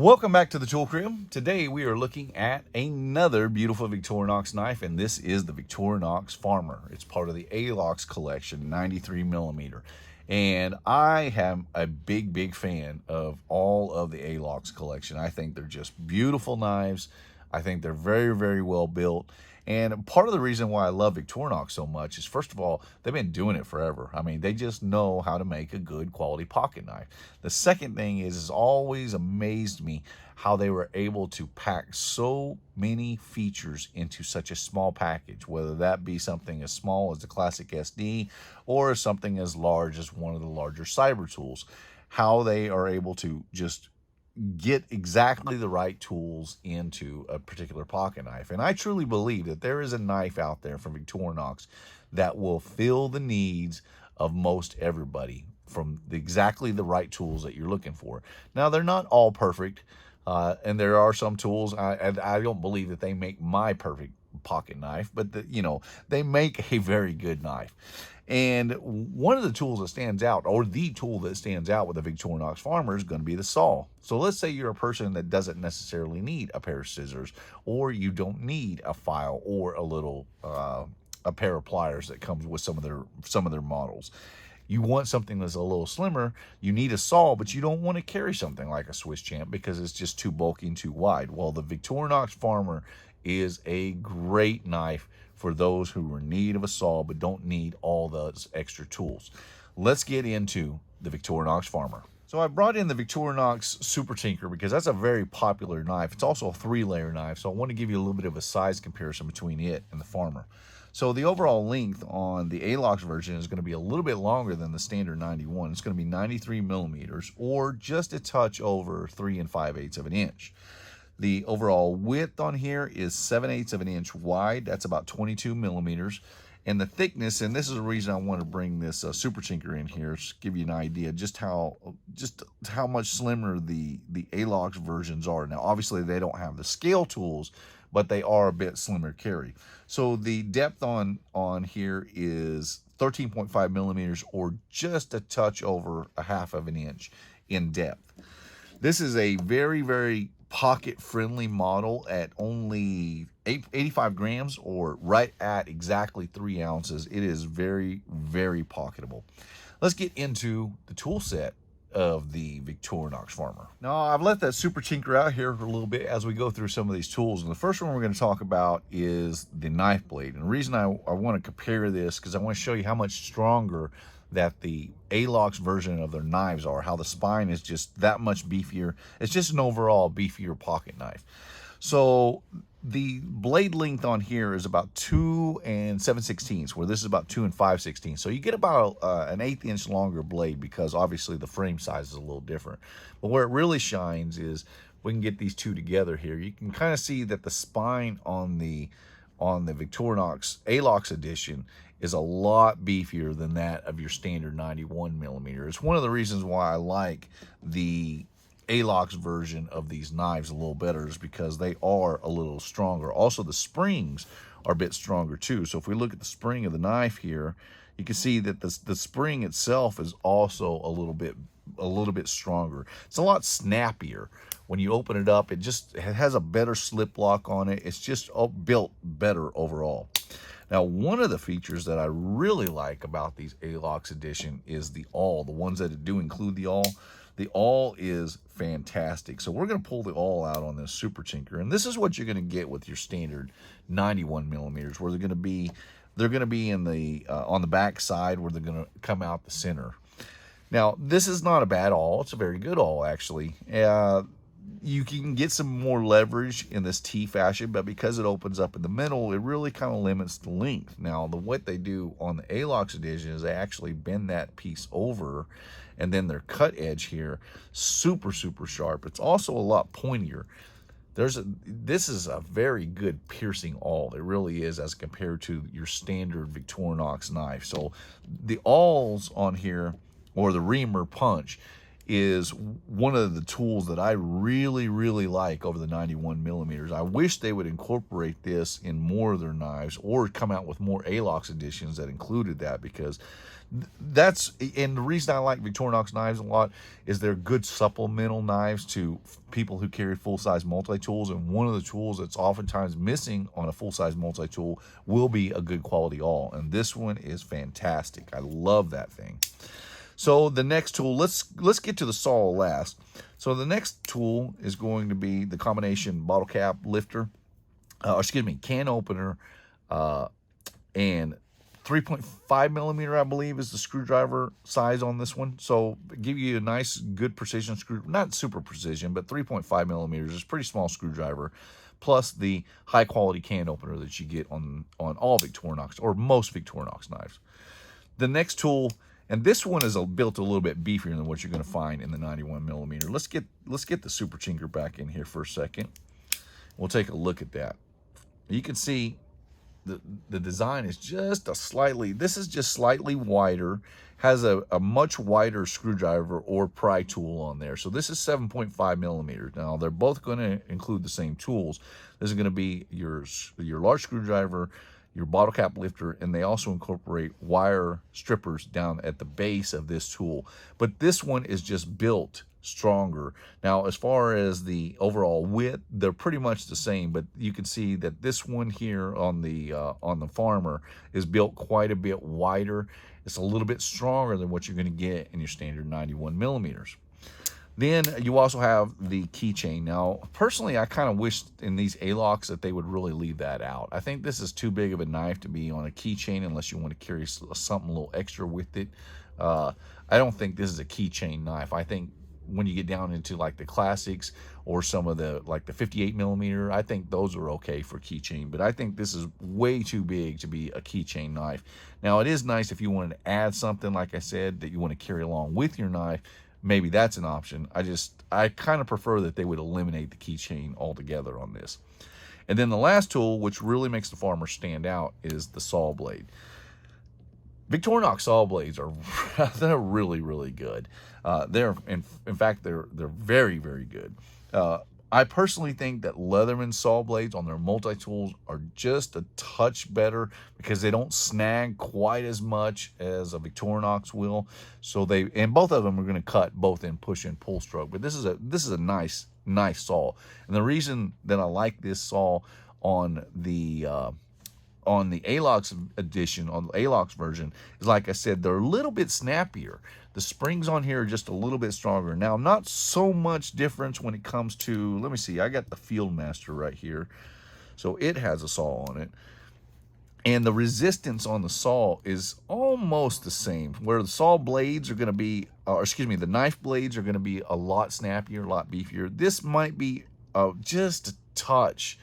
Welcome back to the Tool Crib. Today we are looking at another beautiful Victorinox knife, and this is the Victorinox Farmer. It's part of the Alox collection, 93 millimeter. And I am a big fan of all of the Alox collection. I think they're just beautiful knives. I think they're very well built. And part of the reason why I love Victorinox so much is, first of all, they've been doing it forever. I mean, they just know how to make a good quality pocket knife. The second thing is, it's always amazed me how they were able to pack so many features into such a small package, whether that be something as small as the classic SD or something as large as one of the larger cyber tools. How they are able to just get exactly the right tools into a particular pocket knife. And I truly believe that there is a knife out there from Victorinox that will fill the needs of most everybody from exactly the right tools that you're looking for. Now, they're not all perfect, and there are some tools, I don't believe that they make my perfect pocket knife, but they make a very good knife. And one of the tools that stands out, or the tool that stands out with the Victorinox Farmer, is going to be the saw. So let's say you're a person that doesn't necessarily need a pair of scissors, or you don't need a file or a pair of pliers that comes with some of their models. You want something that's a little slimmer, you need a saw, but you don't want to carry something like a Swiss Champ because it's just too bulky and too wide. Well, the Victorinox Farmer is a great knife for those who are in need of a saw but don't need all those extra tools. Let's get into the Victorinox Farmer. So I brought in the Victorinox Super Tinker because that's a very popular knife. It's also a 3-layer knife, so I want to give you a little bit of a size comparison between it and the Farmer. So the overall length on the Alox version is going to be a little bit longer than the standard 91. It's going to be 93 millimeters, or just a touch over 3 5/8 of an inch. The overall width on here is 7/8 of an inch wide. That's about 22 millimeters. And the thickness, and this is the reason I want to bring this Super Tinker in here, to give you an idea just how much slimmer the Alox versions are. Now, obviously, they don't have the scale tools, but they are a bit slimmer carry. So the depth on here is 13.5 millimeters, or just a touch over a half of an inch in depth. This is a very pocket-friendly model at only 85 grams, or right at exactly 3 ounces. It is very pocketable. Let's get into the tool set of the Victorinox Farmer. Now, I've let that Super Tinker out here for a little bit as we go through some of these tools. And the first one we're going to talk about is the knife blade. And the reason I want to compare this, because I want to show you how much stronger that the Alox version of their knives are, how the spine is just that much beefier. It's just an overall beefier pocket knife. So the blade length on here is about 2 7/16, where this is about 2 5/16. So you get about an 1/8 inch longer blade, because obviously the frame size is a little different. But where it really shines is, we can get these two together here. You can kind of see that the spine on the Victorinox Alox edition is a lot beefier than that of your standard 91 millimeter. It's one of the reasons why I like the Alox version of these knives a little better, is because they are a little stronger. Also, the springs are a bit stronger too. So if we look at the spring of the knife here, you can see that the spring itself is also a little bit stronger. It's a lot snappier. When you open it up, it has a better slip lock on it. It's just built better overall. Now, one of the features that I really like about these Alox edition is the awl. The ones that do include the awl. The awl is fantastic. So we're going to pull the awl out on this Super Tinker, and this is what you're going to get with your standard 91 millimeters, where they're going to be in the on the back side, where they're going to come out the center. Now, this is not a bad awl. It's a very good awl, actually. You can get some more leverage in this T fashion, but because it opens up in the middle, it really kind of limits the length. Now, what they do on the Alox edition is they actually bend that piece over, and then their cut edge here, super sharp. It's also a lot pointier. This is a very good piercing awl. It really is, as compared to your standard Victorinox knife. So the awls on here, or the reamer punch, is one of the tools that I really, really like over the 91 millimeters. I wish they would incorporate this in more of their knives, or come out with more Alox editions that included that, because that's, and the reason I like Victorinox knives a lot is they're good supplemental knives to people who carry full-size multi-tools, and one of the tools that's oftentimes missing on a full-size multi-tool will be a good quality awl, and this one is fantastic. I love that thing. So the next tool, let's get to the saw last. So the next tool is going to be the combination bottle cap lifter, can opener, and 3.5 millimeter, I believe, is the screwdriver size on this one. So give you a nice, good precision screw, not super precision, but 3.5 millimeters is a pretty small screwdriver, plus the high quality can opener that you get on all Victorinox, or most Victorinox knives. The next tool, and this one is built a little bit beefier than what you're going to find in the 91 millimeter. Let's get the Super Chinker back in here for a second. We'll take a look at that. You can see the design is just this is just slightly wider, has a much wider screwdriver or pry tool on there. So this is 7.5 millimeters. Now they're both going to include the same tools. This is going to be your large screwdriver, your bottle cap lifter, and they also incorporate wire strippers down at the base of this tool. But this one is just built stronger. Now, as far as the overall width, they're pretty much the same, but you can see that this one here on the Farmer is built quite a bit wider. It's a little bit stronger than what you're going to get in your standard 91 millimeters. Then you also have the keychain. Now, personally, I kind of wish in these Alox that they would really leave that out. I think this is too big of a knife to be on a keychain unless you want to carry something a little extra with it. I don't think this is a keychain knife. I think when you get down into like the classics or some of the like the 58 millimeter, I think those are okay for keychain, but I think this is way too big to be a keychain knife. Now, it is nice if you wanted to add something, like I said, that you want to carry along with your knife. Maybe that's an option. I kind of prefer that they would eliminate the keychain altogether on this. And then the last tool, which really makes the Farmer stand out, is the saw blade. Victorinox saw blades are they're really, really good. They're in fact they're very, very good. I personally think that Leatherman saw blades on their multi-tools are just a touch better because they don't snag quite as much as a Victorinox will. So and both of them are going to cut both in push and pull stroke. But this is a nice saw. And the reason that I like this saw on the Alox edition, on the Alox version, is, like I said, they're a little bit snappier. The springs on here are just a little bit stronger. Now, not so much difference when it comes to, let me see, I got the Fieldmaster right here. So it has a saw on it. And the resistance on the saw is almost the same, where the saw blades are going to be, the knife blades are going to be a lot snappier, a lot beefier. This might be just a touch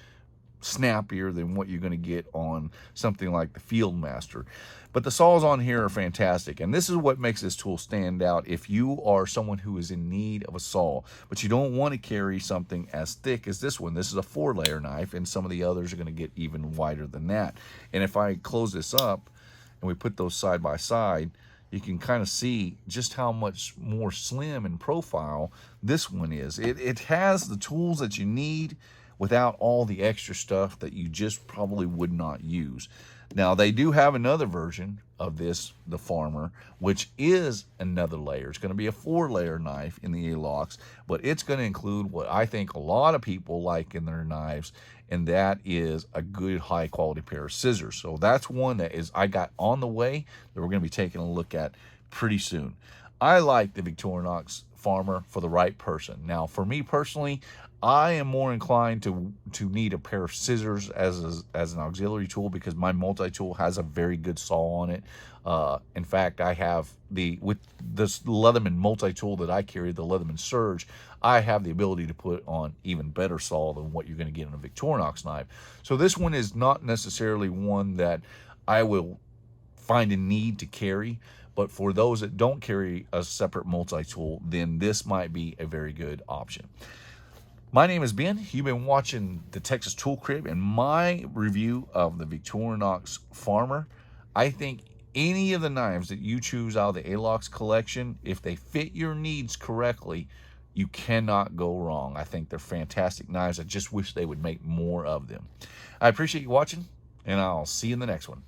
snappier than what you're going to get on something like the Fieldmaster. But the saws on here are fantastic, and this is what makes this tool stand out if you are someone who is in need of a saw, but you don't want to carry something as thick as this one. This is a 4-layer knife, and some of the others are going to get even wider than that. And if I close this up and we put those side by side, you can kind of see just how much more slim in profile this one is. It has the tools that you need without all the extra stuff that you just probably would not use. Now, they do have another version of this, the Farmer, which is another layer. It's going to be a 4-layer knife in the Alox, but it's going to include what I think a lot of people like in their knives, and that is a good high-quality pair of scissors. So that's one that I got on the way that we're going to be taking a look at pretty soon. I like the Victorinox Farmer for the right person. Now, for me personally, I am more inclined to need a pair of scissors as an auxiliary tool because my multi-tool has a very good saw on it. In fact, I have with this Leatherman multi-tool that I carry, the Leatherman Surge, I have the ability to put on even better saw than what you're going to get in a Victorinox knife. So this one is not necessarily one that I will find a need to carry, but for those that don't carry a separate multi-tool, then this might be a very good option. My name is Ben. You've been watching the Texas Tool Crib and my review of the Victorinox Farmer. I think any of the knives that you choose out of the Alox collection, if they fit your needs correctly, you cannot go wrong. I think they're fantastic knives. I just wish they would make more of them. I appreciate you watching, and I'll see you in the next one.